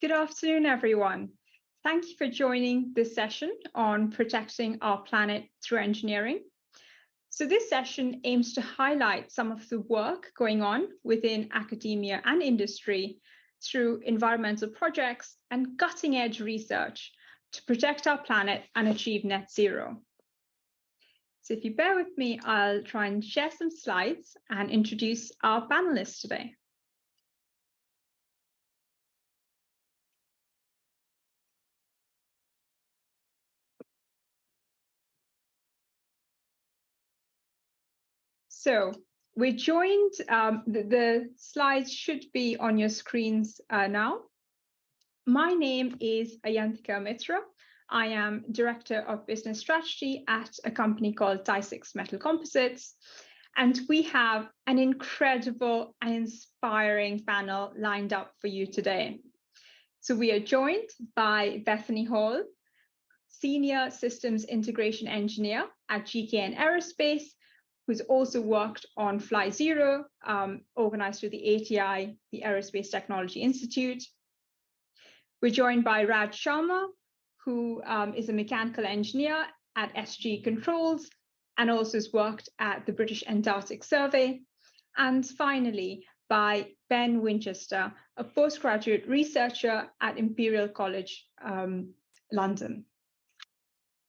Good afternoon, everyone. Thank you for joining this session on protecting our planet through engineering. So this session aims to highlight some of the work going on within academia and industry through environmental projects and cutting-edge research to protect our planet and achieve net zero. So if you bear with me, I'll try and share some slides and introduce our panelists today. So we're joined, the slides should be on your screens now. My name is Ayantika Mitra. I am Director of Business Strategy at a company called TISICS Metal Composites. And we have an incredible and inspiring panel lined up for you today. So we are joined by Bethany Hall, Senior Systems Integration Engineer at GKN Aerospace, who's also worked on FlyZero, organized through the ATI, the Aerospace Technology Institute. We're joined by Sharma, who is a mechanical engineer at SG Controls and also has worked at the British Antarctic Survey. And finally, by Ben Winchester, a postgraduate researcher at Imperial College, London.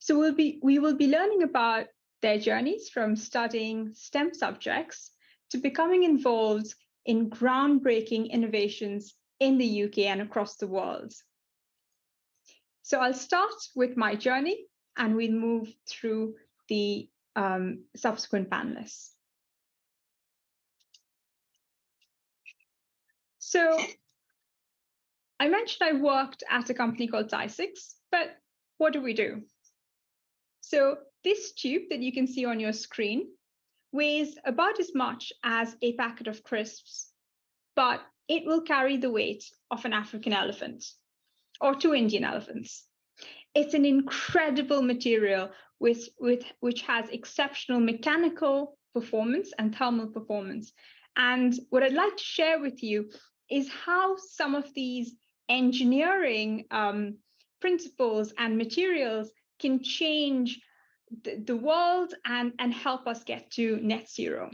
So we will be learning about their journeys from studying STEM subjects to becoming involved in groundbreaking innovations in the UK and across the world. So I'll start with my journey and we'll move through the subsequent panelists. So I mentioned I worked at a company called TISICS, but what do we do? So this tube that you can see on your screen weighs about as much as a packet of crisps, but it will carry the weight of an African elephant or 2 Indian elephants. It's an incredible material which has exceptional mechanical performance and thermal performance. And what I'd like to share with you is how some of these engineering principles and materials can change the world and help us get to net zero.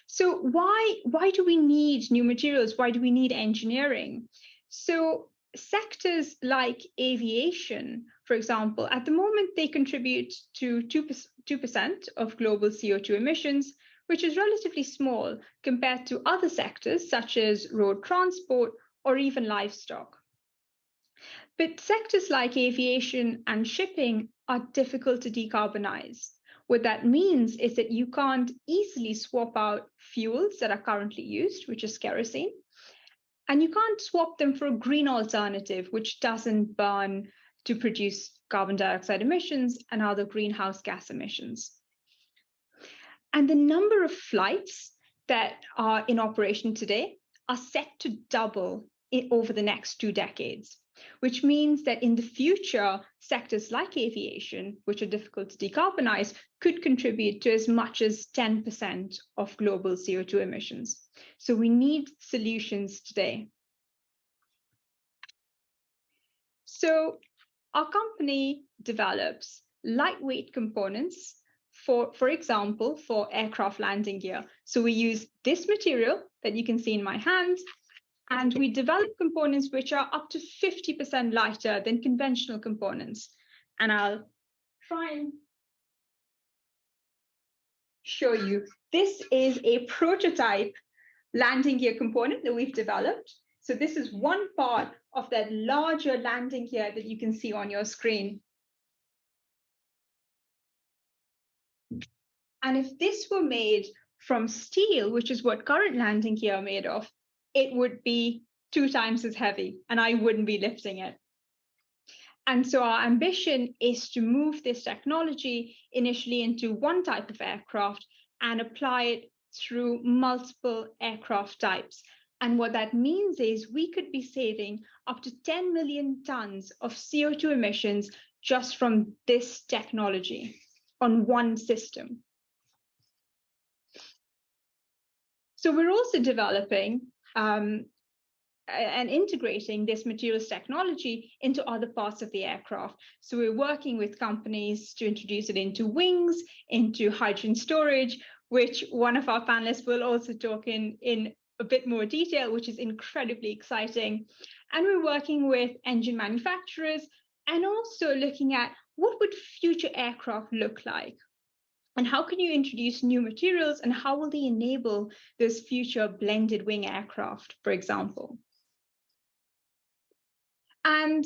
So why do we need new materials? Why do we need engineering? So sectors like aviation, for example, at the moment, they contribute to 2% of global CO2 emissions, which is relatively small compared to other sectors such as road transport or even livestock. But sectors like aviation and shipping are difficult to decarbonize. What that means is that you can't easily swap out fuels that are currently used, which is kerosene, and you can't swap them for a green alternative, which doesn't burn to produce carbon dioxide emissions and other greenhouse gas emissions. And the number of flights that are in operation today are set to double over the next 2 decades, which means that in the future, sectors like aviation, which are difficult to decarbonize, could contribute to as much as 10% of global CO2 emissions. So we need solutions today. So our company develops lightweight components for example, for aircraft landing gear. So we use this material that you can see in my hand, and we develop components which are up to 50% lighter than conventional components. And I'll try and show you. This is a prototype landing gear component that we've developed. So this is one part of that larger landing gear that you can see on your screen. And if this were made from steel, which is what current landing gear are made of, it would be 2 times as heavy, and I wouldn't be lifting it. And so our ambition is to move this technology initially into one type of aircraft and apply it through multiple aircraft types. And what that means is we could be saving up to 10 million tons of CO2 emissions just from this technology on one system. So we're also developing and integrating this materials technology into other parts of the aircraft. So we're working with companies to introduce it into wings, into hydrogen storage, which one of our panelists will also talk in a bit more detail, which is incredibly exciting. And we're working with engine manufacturers and also looking at what would future aircraft look like? And how can you introduce new materials and how will they enable those future blended wing aircraft, for example? And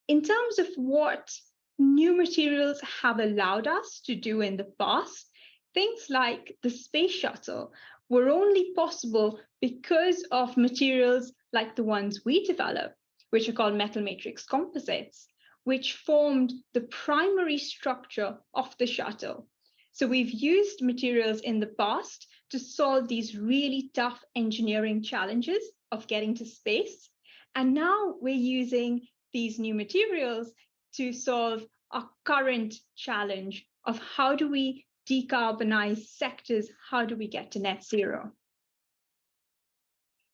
in terms of what new materials have allowed us to do in the past, things like the space shuttle were only possible because of materials like the ones we develop, which are called metal matrix composites, which formed the primary structure of the shuttle. So we've used materials in the past to solve these really tough engineering challenges of getting to space. And now we're using these new materials to solve our current challenge of how do we decarbonize sectors, how do we get to net zero?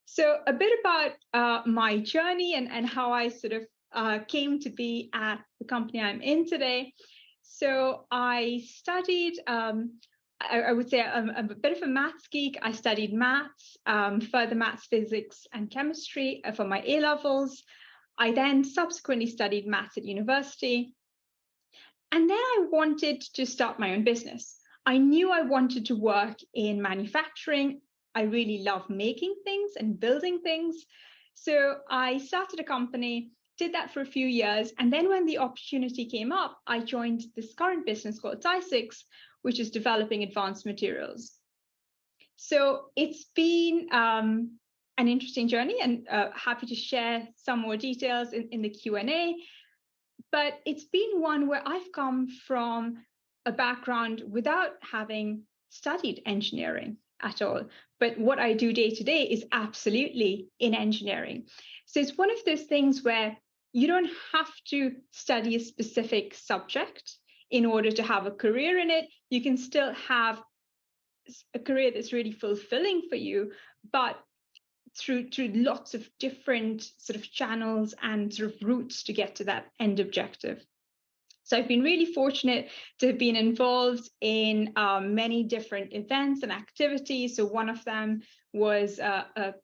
So a bit about my journey and how I sort of came to be at the company I'm in today. So I studied, I would say I'm a bit of a maths geek. I studied maths, further maths, physics, and chemistry for my A-levels. I then subsequently studied maths at university. And then I wanted to start my own business. I knew I wanted to work in manufacturing. I really love making things and building things. So I started a company, did that for a few years. And then when the opportunity came up, I joined this current business called TISICS, which is developing advanced materials. So it's been an interesting journey, and happy to share some more details in the Q&A. But it's been one where I've come from a background without having studied engineering at all. But what I do day to day is absolutely in engineering. So it's one of those things where you don't have to study a specific subject in order to have a career in it. You can still have a career that's really fulfilling for you, but through lots of different sort of channels and sort of routes to get to that end objective. So I've been really fortunate to have been involved in many different events and activities. So one of them was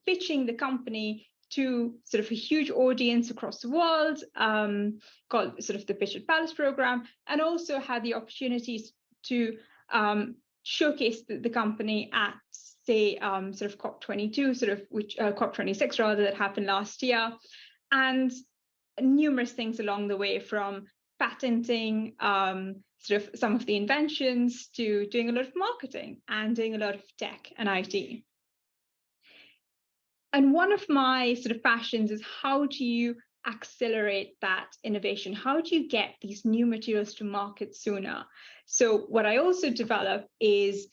pitching the company to sort of a huge audience across the world, called sort of the Pitch at Palace program, and also had the opportunities to showcase the company at, say, sort of COP22, sort of which COP26 rather, that happened last year, and numerous things along the way, from patenting sort of some of the inventions to doing a lot of marketing and doing a lot of tech and IT. And one of my sort of passions is how do you accelerate that innovation? How do you get these new materials to market sooner? So what I also develop is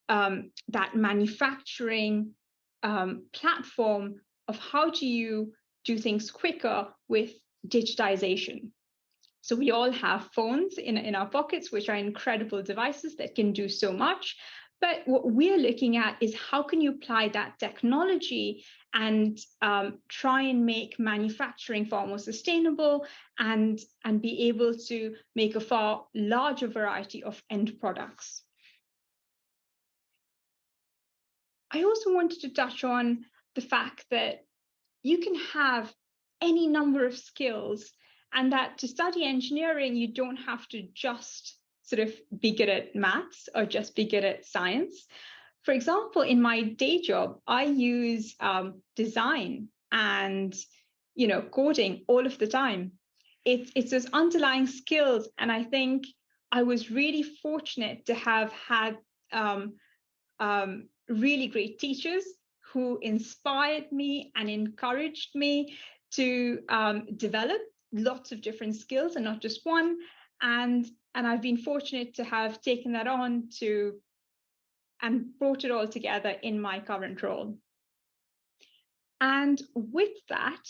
that manufacturing platform of how do you do things quicker with digitization. So we all have phones in our pockets, which are incredible devices that can do so much. But what we're looking at is how can you apply that technology and try and make manufacturing far more sustainable and be able to make a far larger variety of end products. I also wanted to touch on the fact that you can have any number of skills, and that to study engineering, you don't have to just sort of be good at maths or just be good at science. For example, in my day job, I use design and coding all of the time. It's those underlying skills, and I think I was really fortunate to have had really great teachers who inspired me and encouraged me to develop lots of different skills and not just one. And I've been fortunate to have taken that on and brought it all together in my current role. And with that,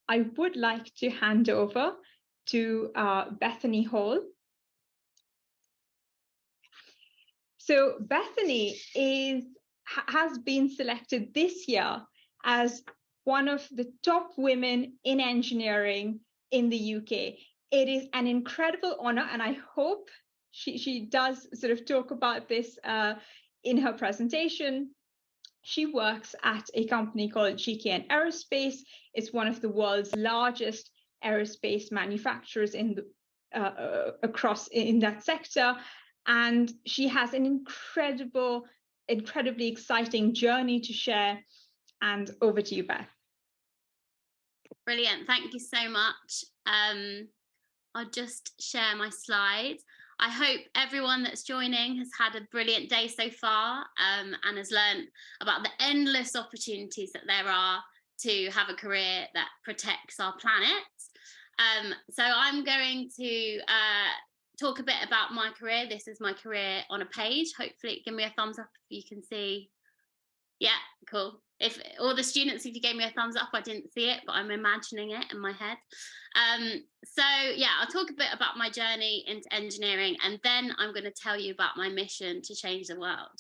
I would like to hand over to Bethany Hall. So Bethany has been selected this year as one of the top women in engineering in the UK. It is an incredible honor, and I hope she does sort of talk about this in her presentation. She works at a company called Aerospace. It's one of the world's largest aerospace manufacturers in the, across in that sector. And she has an incredibly exciting journey to share. And over to you, Beth. Brilliant. Thank you so much. I'll just share my slides. I hope everyone that's joining has had a brilliant day so far, and has learned about the endless opportunities that there are to have a career that protects our planet. So I'm going to talk a bit about my career. This is my career on a page. Hopefully, give me a thumbs up if you can see. Yeah, cool. If all the students, if you gave me a thumbs up, I didn't see it, but I'm imagining it in my head. So yeah, I'll talk a bit about my journey into engineering, and then I'm going to tell you about my mission to change the world.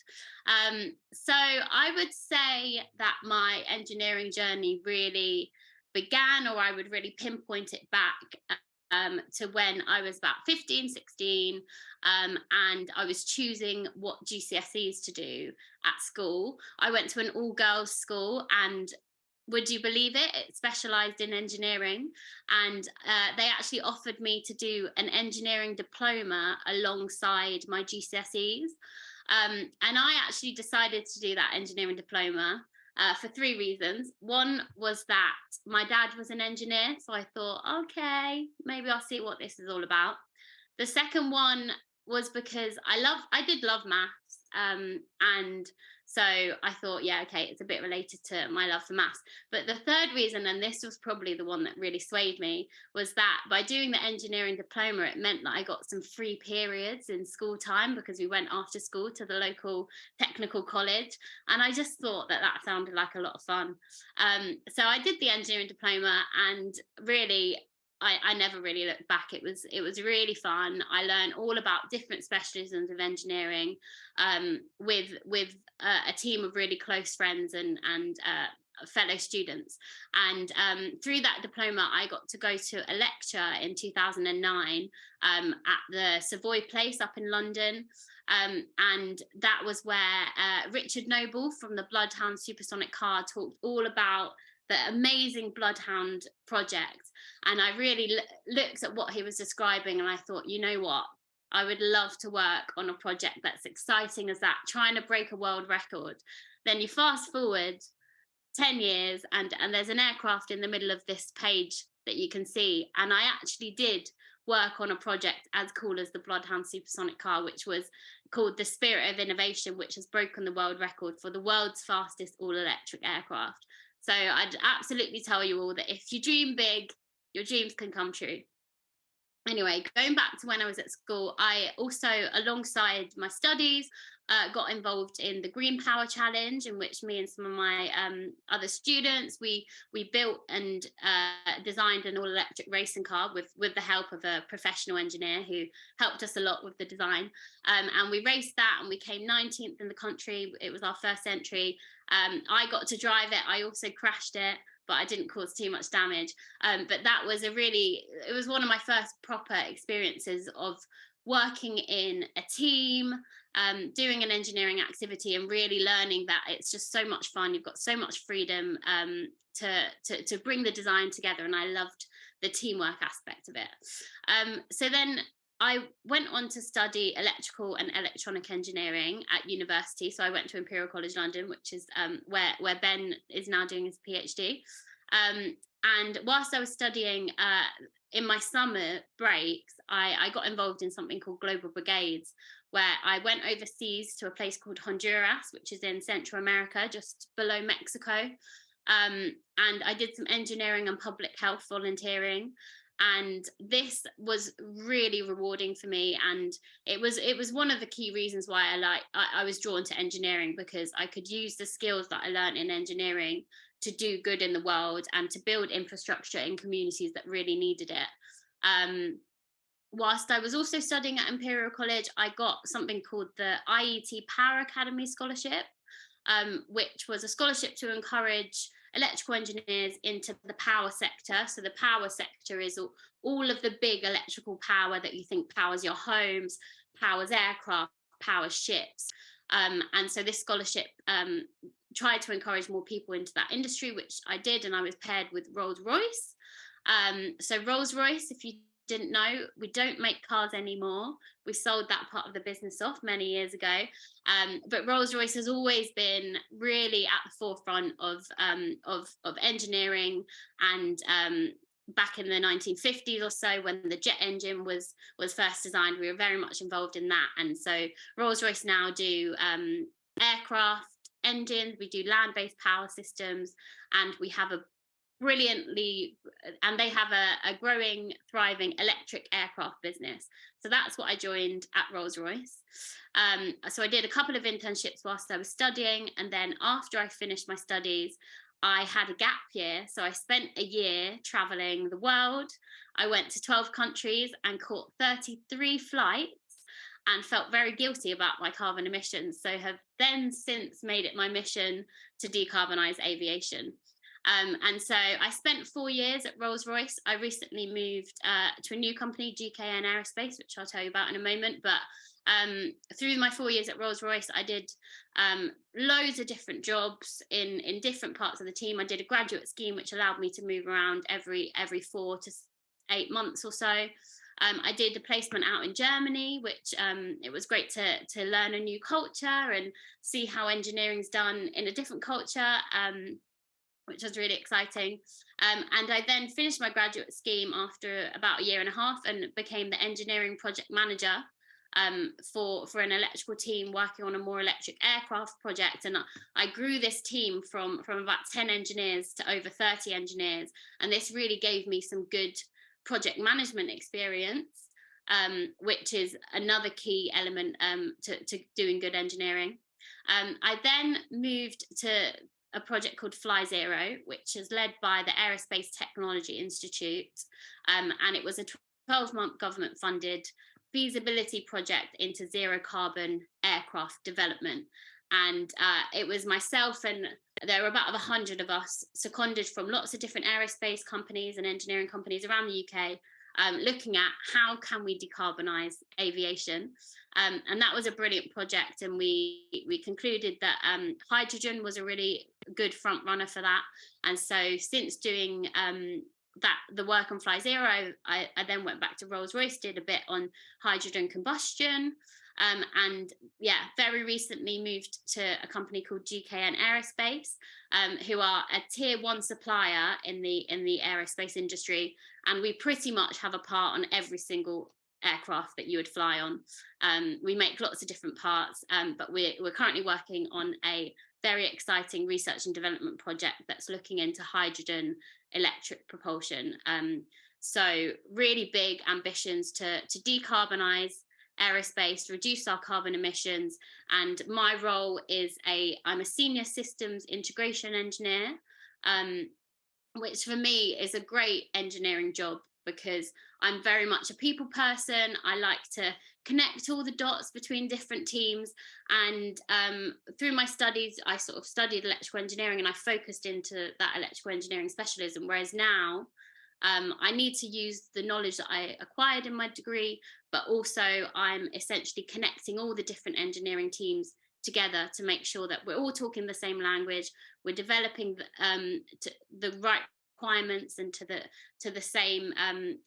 So I would say that my engineering journey really began, or I would really pinpoint it back to when I was about 15, 16, and I was choosing what GCSEs to do at school. I went to an all-girls school, and would you believe it, it specialised in engineering, and they actually offered me to do an engineering diploma alongside my GCSEs, and I actually decided to do that engineering diploma for 3 reasons. One was that my dad was an engineer, so I thought, okay, maybe I'll see what this is all about. The second one was because I did love maths, and so I thought, yeah, okay, it's a bit related to my love for maths. But the third reason, and this was probably the one that really swayed me, was that by doing the engineering diploma, it meant that I got some free periods in school time, because we went after school to the local technical college. And I just thought that that sounded like a lot of fun. So I did the engineering diploma, and really, I never really looked back. It was really fun. I learned all about different specialisms of engineering, with a team of really close friends and fellow students. And through that diploma, I got to go to a lecture in 2009 at the Savoy Place up in London. And that was where Richard Noble from the Bloodhound Supersonic Car talked all about the amazing Bloodhound project. And I really looked at what he was describing, and I thought, you know what? I would love to work on a project that's exciting as that, trying to break a world record. Then you fast forward 10 years, and there's an aircraft in the middle of this page that you can see. And I actually did work on a project as cool as the Bloodhound Supersonic Car, which was called the Spirit of Innovation, which has broken the world record for the world's fastest all-electric aircraft. So I'd absolutely tell you all that if you dream big, your dreams can come true. Anyway, going back to when I was at school, I also, alongside my studies, got involved in the Green Power Challenge, in which me and some of my other students, we built and designed an all-electric racing car with the help of a professional engineer who helped us a lot with the design. And we raced that, and we came 19th in the country. It was our first entry. I got to drive it. I also crashed it, but I didn't cause too much damage. But that was it was one of my first proper experiences of working in a team, doing an engineering activity, and really learning that it's just so much fun. You've got so much freedom to bring the design together, and I loved the teamwork aspect of it. So then I went on to study electrical and electronic engineering at university. So I went to Imperial College London, which is where Ben is now doing his PhD. And whilst I was studying, in my summer breaks, I got involved in something called Global Brigades, where I went overseas to a place called Honduras, which is in Central America, just below Mexico. And I did some engineering and public health volunteering. And this was really rewarding for me, and it was one of the key reasons why I was drawn to engineering, because I could use the skills that I learned in engineering to do good in the world and to build infrastructure in communities that really needed it. Whilst I was also studying at Imperial College, I got something called the IET Power Academy Scholarship, which was a scholarship to encourage electrical engineers into the power sector. So the power sector is all of the big electrical power that you think powers your homes, powers aircraft, powers ships. And so this scholarship tried to encourage more people into that industry, which I did, and I was paired with Rolls-Royce. So Rolls-Royce, if you didn't know, we don't make cars anymore. We sold that part of the business off many years ago. But Rolls-Royce has always been really at the forefront of engineering, and back in the 1950s or so, when the jet engine was first designed, we were very much involved in that. And so Rolls-Royce now do aircraft engines, we do land-based power systems, and we have they have a growing, thriving electric aircraft business. So that's what I joined at Rolls-Royce. So I did a couple of internships whilst I was studying, and then after I finished my studies, I had a gap year. So I spent a year traveling the world. I went to 12 countries and caught 33 flights, and felt very guilty about my carbon emissions. So have then since made it my mission to decarbonise aviation. And so I spent 4 years at Rolls-Royce. I recently moved to a new company, UKRI Aerospace, which I'll tell you about in a moment. But through my 4 years at Rolls-Royce, I did loads of different jobs in different parts of the team. I did a graduate scheme, which allowed me to move around every 4 to 8 months or so. I did a placement out in Germany, which it was great to learn a new culture and see how engineering's done in a different culture, which was really exciting. And I then finished my graduate scheme after about a year and a half and became the engineering project manager for an electrical team working on a more electric aircraft project. And I grew this team from about 10 engineers to over 30 engineers. And this really gave me some good project management experience, which is another key element to doing good engineering. I then moved to a project called FlyZero, which is led by the Aerospace Technology Institute, and it was a 12-month government-funded feasibility project into zero carbon aircraft development. And it was myself, and there were about 100 of us seconded from lots of different aerospace companies and engineering companies around the UK, looking at how can we decarbonise aviation. And that was a brilliant project, and we concluded that hydrogen was a really good front runner for that. And so since doing the work on FlyZero, I then went back to Rolls-Royce, did a bit on hydrogen combustion, and very recently moved to a company called UKRI Aerospace, who are a tier 1 supplier in the aerospace industry, and we pretty much have a part on every single aircraft that you would fly on. We make lots of different parts, but we're currently working on a very exciting research and development project that's looking into hydrogen electric propulsion. So really big ambitions to decarbonise aerospace, reduce our carbon emissions. And my role is I'm a senior systems integration engineer, which for me is a great engineering job because I'm very much a people person. I like to connect all the dots between different teams. And through my studies, I sort of studied electrical engineering and I focused into that electrical engineering specialism. Whereas now I need to use the knowledge that I acquired in my degree, but also I'm essentially connecting all the different engineering teams together to make sure that we're all talking the same language, we're developing the right requirements and to the same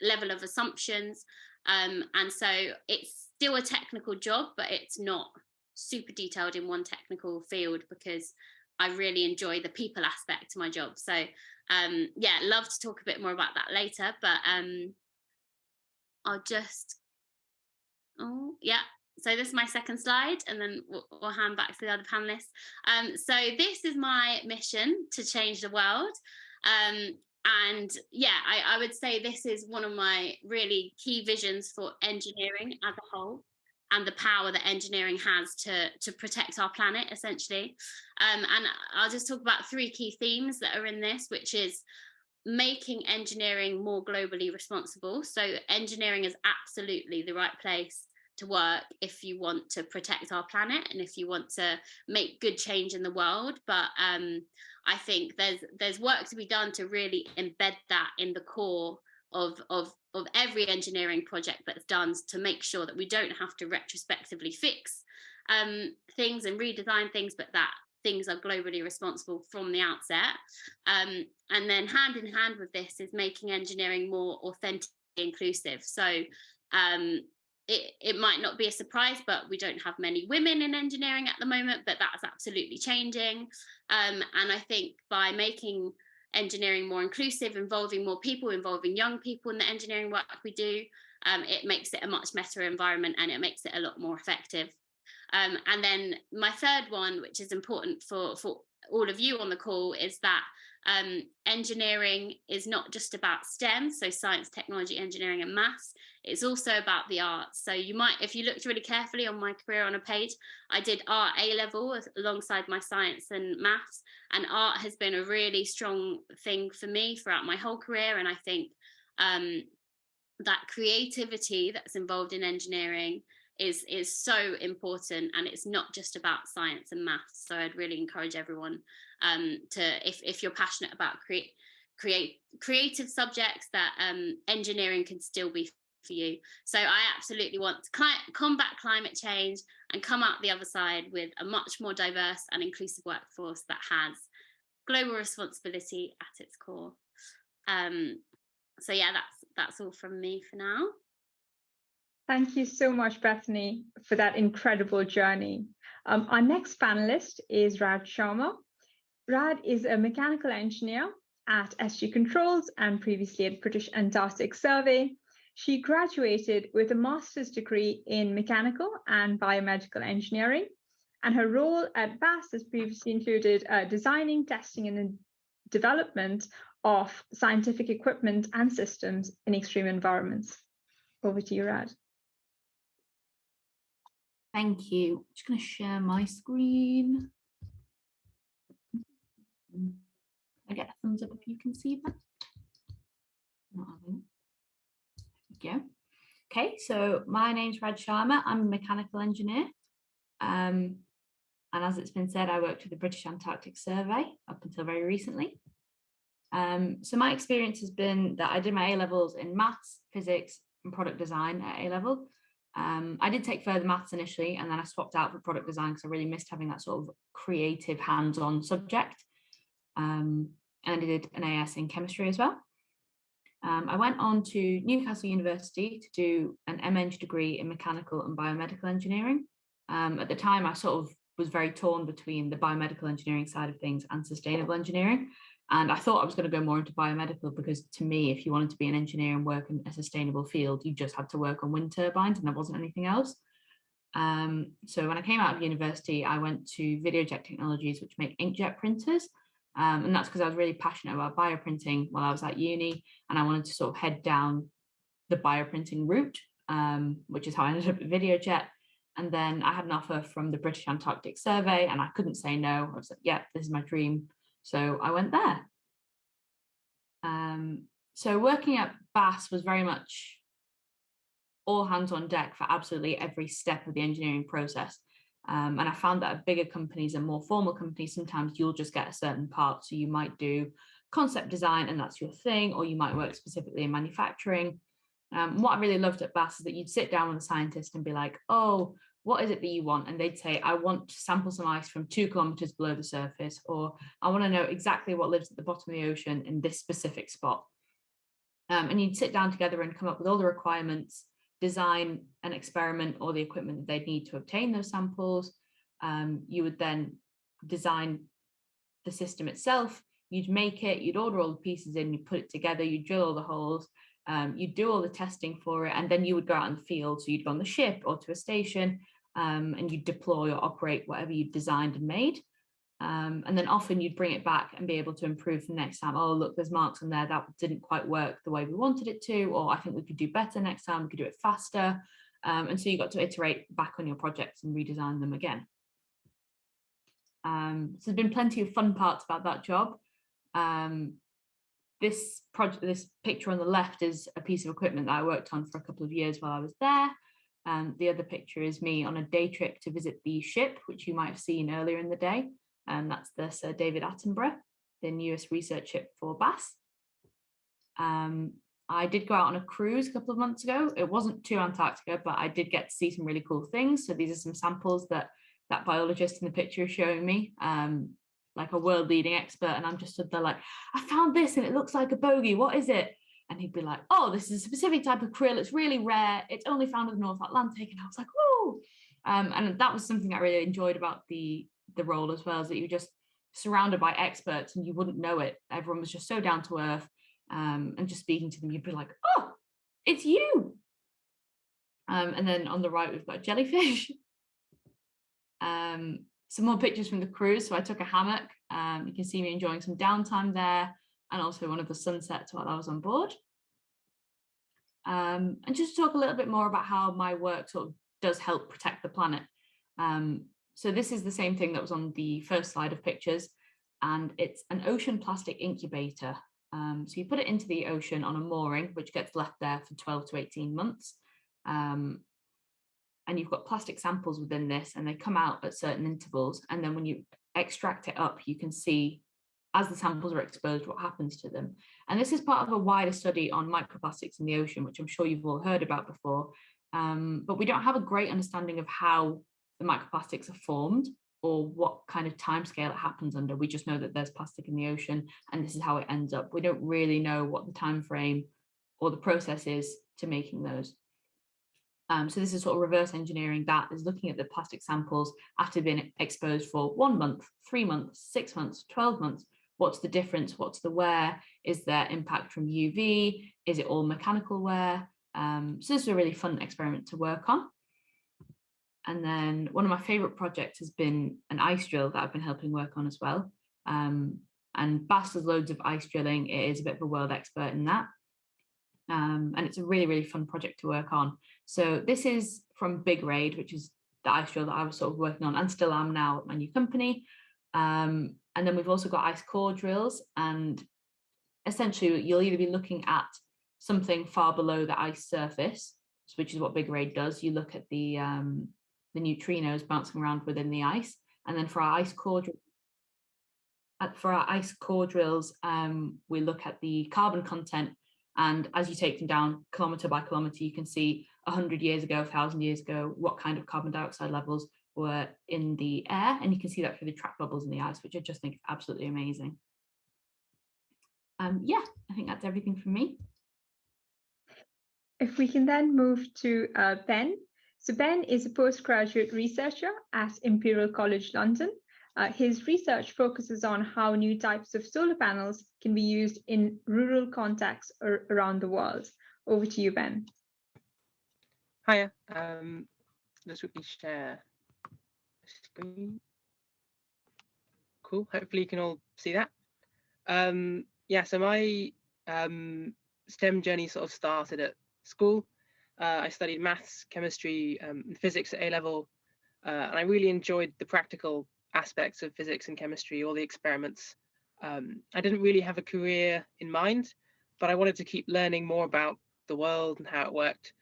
level of assumptions, and so it's still a technical job, but it's not super detailed in one technical field because I really enjoy the people aspect to my job. So love to talk a bit more about that later, but I'll just so this is my second slide, and then we'll hand back to the other panelists. So this is my mission to change the world. And I would say this is one of my really key visions for engineering as a whole, and the power that engineering has to protect our planet, essentially. And I'll just talk about 3 key themes that are in this, which is making engineering more globally responsible. So engineering is absolutely the right place to work if you want to protect our planet and if you want to make good change in the world. But I think there's work to be done to really embed that in the core of every engineering project that's done, to make sure that we don't have to retrospectively fix things and redesign things, but that things are globally responsible from the outset. And then hand in hand with this is making engineering more authentically inclusive. So it might not be a surprise, but we don't have many women in engineering at the moment, but that's absolutely changing. And I think by making engineering more inclusive, involving more people, involving young people in the engineering work we do, it makes it a much better environment and it makes it a lot more effective. And then my third one, which is important for all of you on the call, is that engineering is not just about STEM, so science, technology, engineering and maths. It's also about the arts. So you might, if you looked really carefully on my career on a page, I did art A-level alongside my science and maths, and art has been a really strong thing for me throughout my whole career. And I think that creativity that's involved in engineering is so important, and it's not just about science and maths. So I'd really encourage everyone to, if you're passionate about creative subjects, that engineering can still be for you. So I absolutely want to combat climate change and come out the other side with a much more diverse and inclusive workforce that has global responsibility at its core. So yeah, that's all from me for now. Thank you so much, Bethany, for that incredible journey. Our next panelist is Rad Sharma. Rad is a mechanical engineer at SG Controls and previously at British Antarctic Survey. She graduated with a master's degree in mechanical and biomedical engineering, and her role at BAS has previously included designing, testing, and development of scientific equipment and systems in extreme environments. Over to you, Rad. Thank you. I'm just going to share my screen. I get a thumbs up if you can see that. Not having. There we go. Okay, so my name's Rad Sharma. I'm a mechanical engineer. And as it's been said, I worked with the British Antarctic Survey up until very recently. So my experience has been that I did my A-levels in maths, physics, and product design at A-level. I did take further maths initially, and then I swapped out for product design because I really missed having that sort of creative hands-on subject. And I did an AS in chemistry as well. I went on to Newcastle University to do an MEng degree in mechanical and biomedical engineering. At the time, I sort of was very torn between the biomedical engineering side of things and sustainable engineering. And I thought I was going to go more into biomedical because, to me, if you wanted to be an engineer and work in a sustainable field, you just had to work on wind turbines and there wasn't anything else. So when I came out of university, I went to Videojet Technologies, which make inkjet printers. And that's because I was really passionate about bioprinting while I was at uni, and I wanted to sort of head down the bioprinting route, which is how I ended up at Videojet. And then I had an offer from the British Antarctic Survey, and I couldn't say no. I was like, yeah, this is my dream. So I went there. So working at BAS was very much all hands on deck for absolutely every step of the engineering process. And I found that at bigger companies and more formal companies, sometimes you'll just get a certain part. So you might do concept design and that's your thing, or you might work specifically in manufacturing. What I really loved at BAS is that you'd sit down with a scientist and be like, oh, what is it that you want? And they'd say, I want to sample some ice from 2 kilometers below the surface, or I want to know exactly what lives at the bottom of the ocean in this specific spot. And you'd sit down together and come up with all the requirements, design an experiment or the equipment that they'd need to obtain those samples. You would then design the system itself. You'd make it, you'd order all the pieces in, you'd put it together, you'd drill all the holes, you'd do all the testing for it, and then you would go out in the field. So you'd go on the ship or to a station, and you'd deploy or operate whatever you'd designed and made. And then often you'd bring it back and be able to improve the next time. Oh, look, there's marks on there that didn't quite work the way we wanted it to, or I think we could do better next time, we could do it faster. And so you got to iterate back on your projects and redesign them again. So there's been plenty of fun parts about that job. This picture on the left is a piece of equipment that I worked on for a couple of years while I was there. And the other picture is me on a day trip to visit the ship, which you might have seen earlier in the day. And that's the Sir David Attenborough, the newest research ship for BAS. I did go out on a cruise a couple of months ago. It wasn't to Antarctica, but I did get to see some really cool things. So these are some samples that biologist in the picture is showing me, like a world leading expert. And I'm just stood there like, I found this and it looks like a bogey. What is it? And he'd be like, oh, this is a specific type of krill. It's really rare. It's only found in the North Atlantic. And I was like, whoa. And that was something I really enjoyed about the role as well, is that you're just surrounded by experts and you wouldn't know it. Everyone was just so down to earth. And just speaking to them, you'd be like, oh, it's you. And then on the right, we've got a jellyfish. Some more pictures from the cruise. So I took a hammock. You can see me enjoying some downtime there, and also one of the sunsets while I was on board. And just to talk a little bit more about how my work sort of does help protect the planet. So this is the same thing that was on the first slide of pictures, and it's an ocean plastic incubator. So you put it into the ocean on a mooring, which gets left there for 12 to 18 months. And you've got plastic samples within this, and they come out at certain intervals. And then when you extract it up, you can see, as the samples are exposed, what happens to them. And this is part of a wider study on microplastics in the ocean, which I'm sure you've all heard about before. But we don't have a great understanding of how the microplastics are formed or what kind of timescale it happens under. We just know that there's plastic in the ocean and this is how it ends up. We don't really know what the time frame or the process is to making those. So this is sort of reverse engineering that, is looking at the plastic samples after being exposed for 1 month, 3 months, 6 months, 12 months. What's the difference? What's the wear? Is there impact from UV? Is it all mechanical wear? So this is a really fun experiment to work on. And then one of my favorite projects has been an ice drill that I've been helping work on as well. And BAS does loads of ice drilling. It is a bit of a world expert in that. And it's a really, really fun project to work on. So this is from Big Raid, which is the ice drill that I was sort of working on and still am now at my new company. And then we've also got ice core drills, and essentially you'll either be looking at something far below the ice surface, which is what Big Raid does. You look at the neutrinos bouncing around within the ice, and then for our ice core drills, we look at the carbon content. And as you take them down kilometre by kilometre, you can see 100 years ago, 1,000 years ago, what kind of carbon dioxide levels were in the air. And you can see that through the track bubbles in the ice, which I just think is absolutely amazing. Yeah, I think that's everything from me. If we can then move to Ben. So Ben is a postgraduate researcher at Imperial College London. His research focuses on how new types of solar panels can be used in rural contexts around the world. Over to you, Ben. Hiya. Let's quickly share the screen. Cool. Hopefully you can all see that. Yeah, so my STEM journey sort of started at school. I studied maths, chemistry, and physics at A-level, and I really enjoyed the practical aspects of physics and chemistry, all the experiments. I didn't really have a career in mind, but I wanted to keep learning more about the world and how it worked.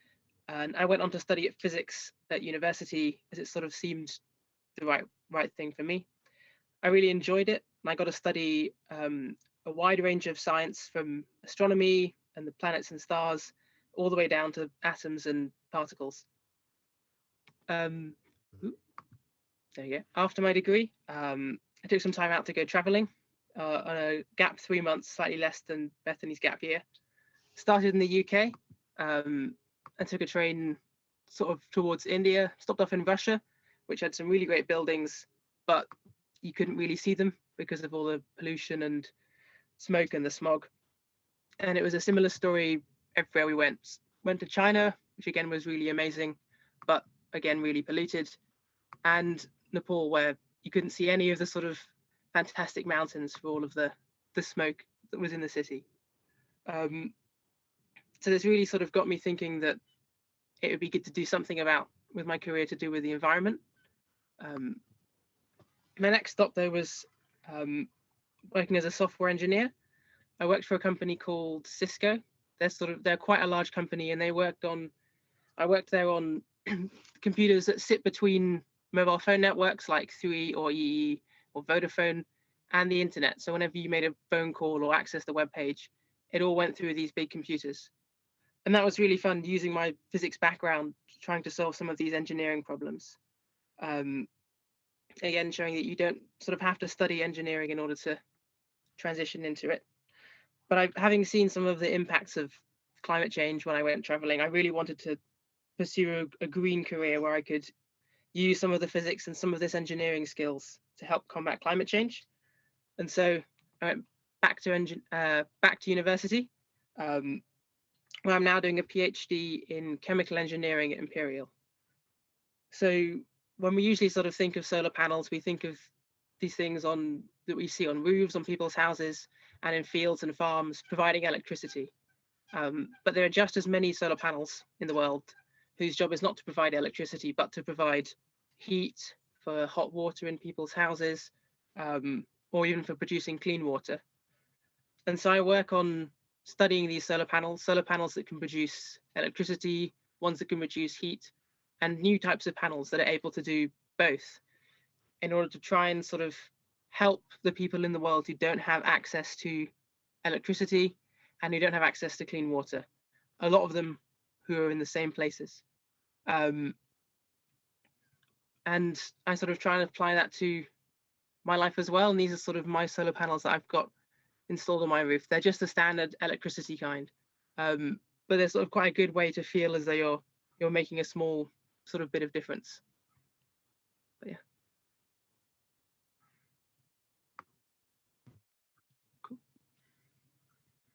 And I went on to study physics at university, as it sort of seemed the right thing for me. I really enjoyed it, and I got to study a wide range of science, from astronomy and the planets and stars all the way down to atoms and particles. There you go. After my degree, I took some time out to go traveling on a gap 3 months, slightly less than Bethany's gap year. Started in the UK and took a train sort of towards India, stopped off in Russia, which had some really great buildings, but you couldn't really see them because of all the pollution and smoke and the smog. And it was a similar story everywhere we went. Went to China, which again was really amazing, but again really polluted, and Nepal, where you couldn't see any of the sort of fantastic mountains for all of the smoke that was in the city. So this really sort of got me thinking that it would be good to do something with my career to do with the environment. My next stop though was working as a software engineer. I worked for a company called Cisco. They're quite a large company, and I worked there on computers that sit between mobile phone networks like 3 or EE or Vodafone and the internet. So whenever you made a phone call or accessed a web page, it all went through these big computers. And that was really fun, using my physics background, trying to solve some of these engineering problems. Again, showing that you don't sort of have to study engineering in order to transition into it. But having seen some of the impacts of climate change when I went traveling, I really wanted to pursue a green career where I could use some of the physics and some of this engineering skills to help combat climate change. And so I went back to university, where I'm now doing a PhD in chemical engineering at Imperial. So when we usually sort of think of solar panels, we think of these things that we see on roofs, on people's houses, and in fields and farms, providing electricity. But there are just as many solar panels in the world whose job is not to provide electricity, but to provide heat for hot water in people's houses, or even for producing clean water. And so I work on studying these solar panels that can produce electricity, ones that can produce heat, and new types of panels that are able to do both, in order to try and sort of help the people in the world who don't have access to electricity and who don't have access to clean water. A lot of them who are in the same places. And I sort of try and apply that to my life as well. And these are sort of my solar panels that I've got installed on my roof. They're just the standard electricity kind, but they're sort of quite a good way to feel as though you're making a small sort of bit of difference. But yeah. Cool.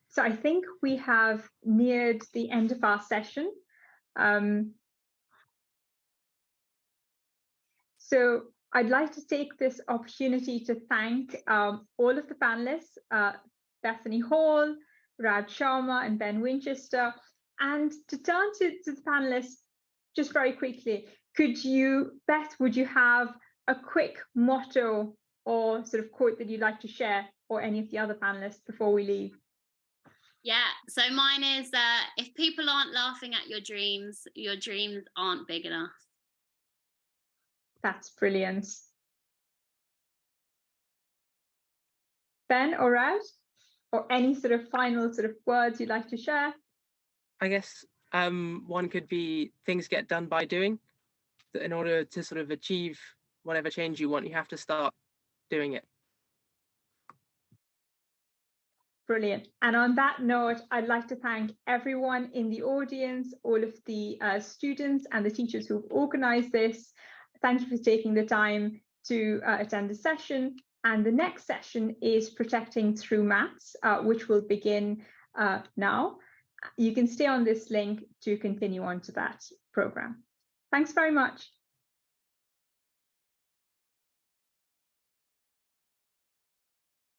So I think we have neared the end of our session. So I'd like to take this opportunity to thank all of the panelists, Bethany Hall, Rad Sharma, and Ben Winchester. And to turn to the panelists just very quickly, Beth, would you have a quick motto or sort of quote that you'd like to share, or any of the other panelists before we leave? Yeah, so mine is if people aren't laughing at your dreams aren't big enough. That's brilliant. Ben or Rad, or any sort of final sort of words you'd like to share? I guess one could be, things get done by doing. That in order to sort of achieve whatever change you want, you have to start doing it. Brilliant. And on that note, I'd like to thank everyone in the audience, all of the students and the teachers who've organized this. Thank you for taking the time to attend the session. And the next session is Protecting Through Maths, which will begin now. You can stay on this link to continue on to that program. Thanks very much.